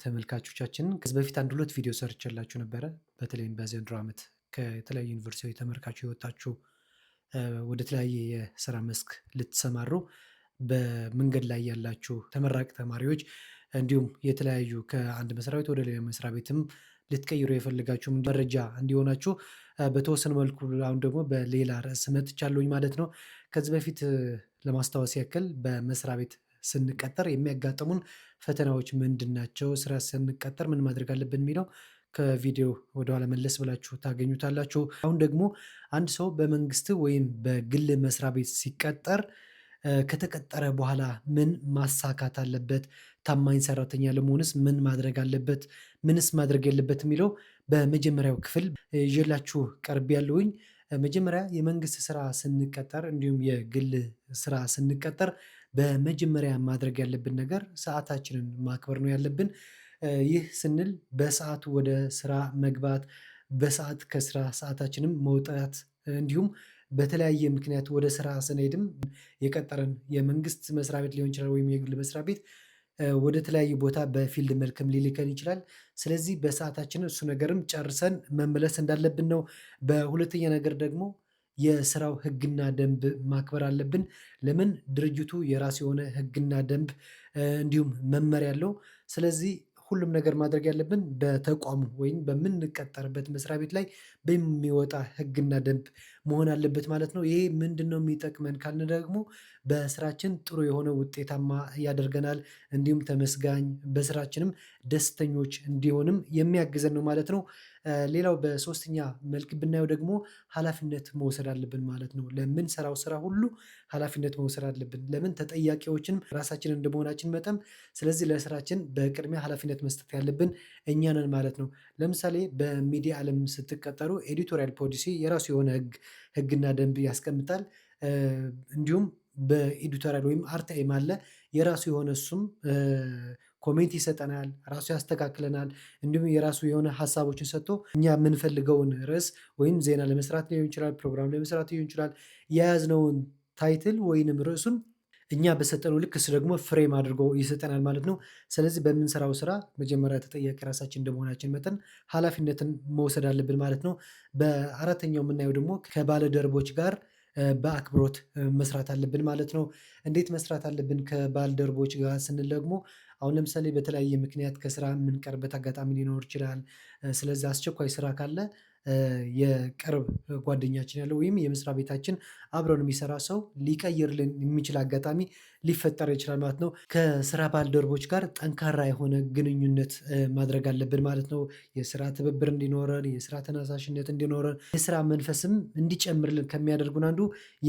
ተመልካቾቻችን ከዚህ በፊት አንድ ሁለት ቪዲዮ ሰርቼላችሁ ነበረ። በተለይም በዘንድሮ ዓመት ከተለያዩ ዩኒቨርሲቲዎች ተመርቃችሁ የወጣችሁ ወደ ተለያየ የስራ መስክ ልትሰማሩ በመንገድ ላይ ያላችሁ ተመራቂ ተማሪዎች እንዲሁም የተለያዩ ከአንድ መስሪያ ቤት ወደ ሌላ መስሪያ ቤትም ልትቀይሩ የፈለጋችሁ መረጃ እንዲሆናችሁ በተወሰነ መልኩ አሁን ደግሞ በሌላ ርዕስ መጥቻለሁኝ ማለት ነው። ከዚህ በፊት ለማስታወስ ያክል በመስሪያ ቤት ስንቀጠር የሚያጋጥሙን ፈተናዎች ምንድን ናቸው? ስራ ስንቀጠር ምን ማድረግ አለብን የሚለው ከቪዲዮ ወደኋላ መለስ ብላችሁ ታገኙታላችሁ። አሁን ደግሞ አንድ ሰው በመንግስት ወይም በግል መስሪያ ቤት ሲቀጠር ከተቀጠረ በኋላ ምን ማሳካት አለበት? ታማኝ ሰራተኛ ለመሆንስ ምን ማድረግ አለበት? ምንስ ማድረግ የለበትም የሚለው በመጀመሪያው ክፍል ይዤላችሁ ቀርቤያለሁኝ። መጀመሪያ የመንግስት ስራ ስንቀጠር እንዲሁም የግል ስራ ስንቀጠር በመጀመሪያ ማድረግ ያለብን ነገር ሰአታችንን ማክበር ነው ያለብን። ይህ ስንል በሰአቱ ወደ ስራ መግባት፣ በሰአት ከስራ ሰዓታችንም መውጣት እንዲሁም በተለያየ ምክንያት ወደ ስራ ስንሄድም የቀጠረን የመንግስት መስሪያ ቤት ሊሆን ይችላል ወይም የግል መስሪያ ቤት ወደ ተለያዩ ቦታ በፊልድ መልክም ሊልከን ይችላል። ስለዚህ በሰዓታችን እሱ ነገርም ጨርሰን መመለስ እንዳለብን ነው። በሁለተኛ ነገር ደግሞ የስራው ህግና ደንብ ማክበር አለብን። ለምን ድርጅቱ የራሱ የሆነ ህግና ደንብ እንዲሁም መመሪያ አለው። ስለዚህ ሁሉም ነገር ማድረግ ያለብን በተቋሙ ወይም በምንቀጠርበት መስሪያ ቤት ላይ በሚወጣ ህግና ደንብ መሆን አለበት ማለት ነው። ይሄ ምንድነው የሚጠቅመን ካልን ደግሞ በስራችን ጥሩ የሆነ ውጤታማ ያደርገናል። እንዲሁም ተመስጋኝ በስራችንም ደስተኞች እንዲሆንም የሚያግዘን ነው ማለት ነው። ሌላው በሶስተኛ መልክ ብናየው ደግሞ ሀላፊነት መውሰድ አለብን ማለት ነው። ለምንሰራው ስራ ሁሉ ሀላፊነት መውሰድ አለብን። ለምን ተጠያቂዎችንም ራሳችን እንደመሆናችን መጠን ስለዚህ ለስራችን በቅድሚያ ሀላፊነት መስጠት ያለብን እኛ ነን ማለት ነው። ለምሳሌ በሚዲያ ዓለም ስትቀጠሩ ኤዲቶሪያል ፖሊሲ የራሱ የሆነ ህግና ደንብ ያስቀምጣል። እንዲሁም በኤዲቶሪያል ወይም አርትኤም አለ የራሱ የሆነ እሱም ኮሜንት ይሰጠናል፣ ራሱ ያስተካክለናል። እንዲሁም የራሱ የሆነ ሀሳቦችን ሰጥቶ እኛ የምንፈልገውን ርዕስ ወይም ዜና ለመስራት ሊሆን ይችላል፣ ፕሮግራም ለመስራት ሊሆን ይችላል። የያዝነውን ታይትል ወይንም ርዕሱን እኛ በሰጠነው ልክ እሱ ደግሞ ፍሬም አድርጎ ይሰጠናል ማለት ነው። ስለዚህ በምንሰራው ስራ መጀመሪያ ተጠያቂ ራሳችን እንደመሆናችን መጠን ሀላፊነትን መውሰድ አለብን ማለት ነው። በአራተኛው የምናየው ደግሞ ከባለደርቦች ጋር በአክብሮት መስራት አለብን ማለት ነው። እንዴት መስራት አለብን ከባልደረቦች ጋር ስንል ደግሞ አሁን ለምሳሌ በተለያየ ምክንያት ከስራ የምንቀርበት አጋጣሚ ሊኖር ይችላል። ስለዚህ አስቸኳይ ስራ ካለ የቅርብ ጓደኛችን ያለው ወይም የመስሪያ ቤታችን አብረን የሚሰራ ሰው ሊቀይርልን የሚችል አጋጣሚ ሊፈጠር ይችላል ማለት ነው። ከስራ ባልደረቦች ጋር ጠንካራ የሆነ ግንኙነት ማድረግ አለብን ማለት ነው። የስራ ትብብር እንዲኖረን፣ የስራ ተነሳሽነት እንዲኖረን፣ የስራ መንፈስም እንዲጨምርልን ከሚያደርጉን አንዱ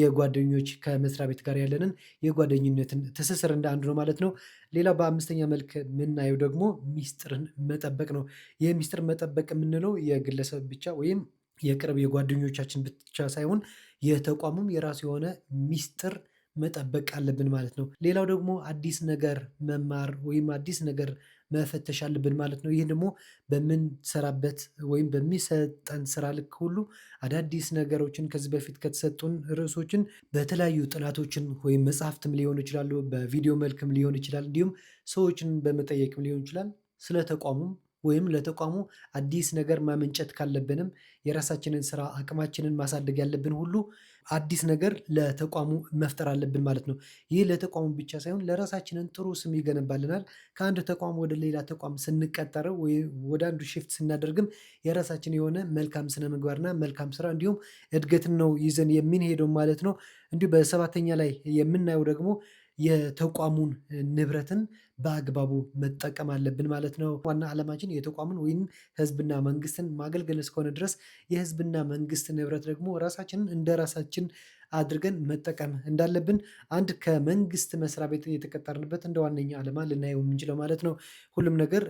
የጓደኞች ከመስሪያ ቤት ጋር ያለንን የጓደኝነትን ትስስር እንደ አንዱ ነው ማለት ነው። ሌላው በአምስተኛ መልክ የምናየው ደግሞ ሚስጥርን መጠበቅ ነው። ይህ ሚስጥር መጠበቅ የምንለው የግለሰብ ብቻ ወይም የቅርብ የጓደኞቻችን ብቻ ሳይሆን የተቋሙም የራሱ የሆነ ሚስጥር መጠበቅ አለብን ማለት ነው። ሌላው ደግሞ አዲስ ነገር መማር ወይም አዲስ ነገር መፈተሽ አለብን ማለት ነው። ይህ ደግሞ በምንሰራበት ወይም በሚሰጠን ስራ ልክ ሁሉ አዳዲስ ነገሮችን ከዚህ በፊት ከተሰጡን ርዕሶችን በተለያዩ ጥናቶችን ወይም መጽሐፍትም ሊሆኑ ይችላሉ፣ በቪዲዮ መልክም ሊሆን ይችላል፣ እንዲሁም ሰዎችን በመጠየቅም ሊሆን ይችላል። ስለ ተቋሙም ወይም ለተቋሙ አዲስ ነገር ማመንጨት ካለብንም የራሳችንን ስራ አቅማችንን ማሳደግ ያለብን ሁሉ አዲስ ነገር ለተቋሙ መፍጠር አለብን ማለት ነው። ይህ ለተቋሙ ብቻ ሳይሆን ለራሳችንን ጥሩ ስም ይገነባልናል። ከአንድ ተቋም ወደ ሌላ ተቋም ስንቀጠር ወይ ወደ አንዱ ሽፍት ስናደርግም የራሳችን የሆነ መልካም ስነ ምግባርና መልካም ስራ እንዲሁም እድገትን ነው ይዘን የምንሄደው ማለት ነው። እንዲሁ በሰባተኛ ላይ የምናየው ደግሞ የተቋሙን ንብረትን በአግባቡ መጠቀም አለብን ማለት ነው። ዋና ዓላማችን የተቋሙን ወይም ህዝብና መንግስትን ማገልገል እስከሆነ ድረስ የህዝብና መንግስት ንብረት ደግሞ ራሳችንን እንደ ራሳችን አድርገን መጠቀም እንዳለብን አንድ ከመንግስት መስሪያ ቤት የተቀጠርንበት እንደ ዋነኛ ዓላማ ልናየው የምንችለው ማለት ነው። ሁሉም ነገር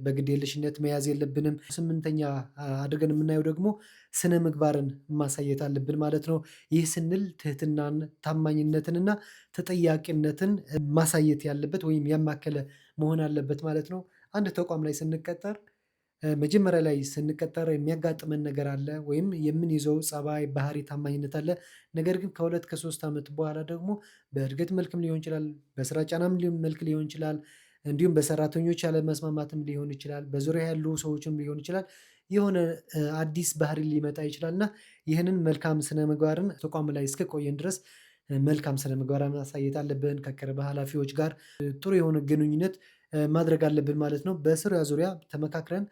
በግዴለሽነት መያዝ የለብንም። ስምንተኛ አድርገን የምናየው ደግሞ ስነ ምግባርን ማሳየት አለብን ማለት ነው። ይህ ስንል ትህትናን፣ ታማኝነትንና ተጠያቂነትን ማሳየት ያለበት ወይም ያማከለ መሆን አለበት ማለት ነው። አንድ ተቋም ላይ ስንቀጠር መጀመሪያ ላይ ስንቀጠር የሚያጋጥመን ነገር አለ ወይም የምንይዘው ፀባይ፣ ባህሪ፣ ታማኝነት አለ። ነገር ግን ከሁለት ከሶስት አመት በኋላ ደግሞ በእድገት መልክም ሊሆን ይችላል፣ በስራ ጫናም መልክ ሊሆን ይችላል። እንዲሁም በሰራተኞች ያለመስማማትም ሊሆን ይችላል፣ በዙሪያ ያሉ ሰዎችም ሊሆን ይችላል። የሆነ አዲስ ባህሪ ሊመጣ ይችላል እና ይህንን መልካም ስነምግባርን ተቋም ላይ እስከቆየን ድረስ መልካም ስነምግባርን ማሳየት አለብን። ከቅርብ ኃላፊዎች ጋር ጥሩ የሆነ ግንኙነት ማድረግ አለብን ማለት ነው። በስራ ዙሪያ ተመካክረን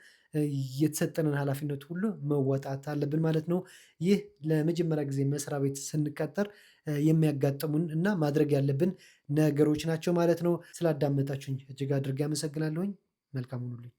የተሰጠንን ኃላፊነት ሁሉ መወጣት አለብን ማለት ነው። ይህ ለመጀመሪያ ጊዜ መስሪያ ቤት ስንቀጠር የሚያጋጥሙን እና ማድረግ ያለብን ነገሮች ናቸው ማለት ነው። ስላዳመጣችሁኝ እጅግ አድርጌ አመሰግናለሁኝ። መልካም ሁኑልኝ።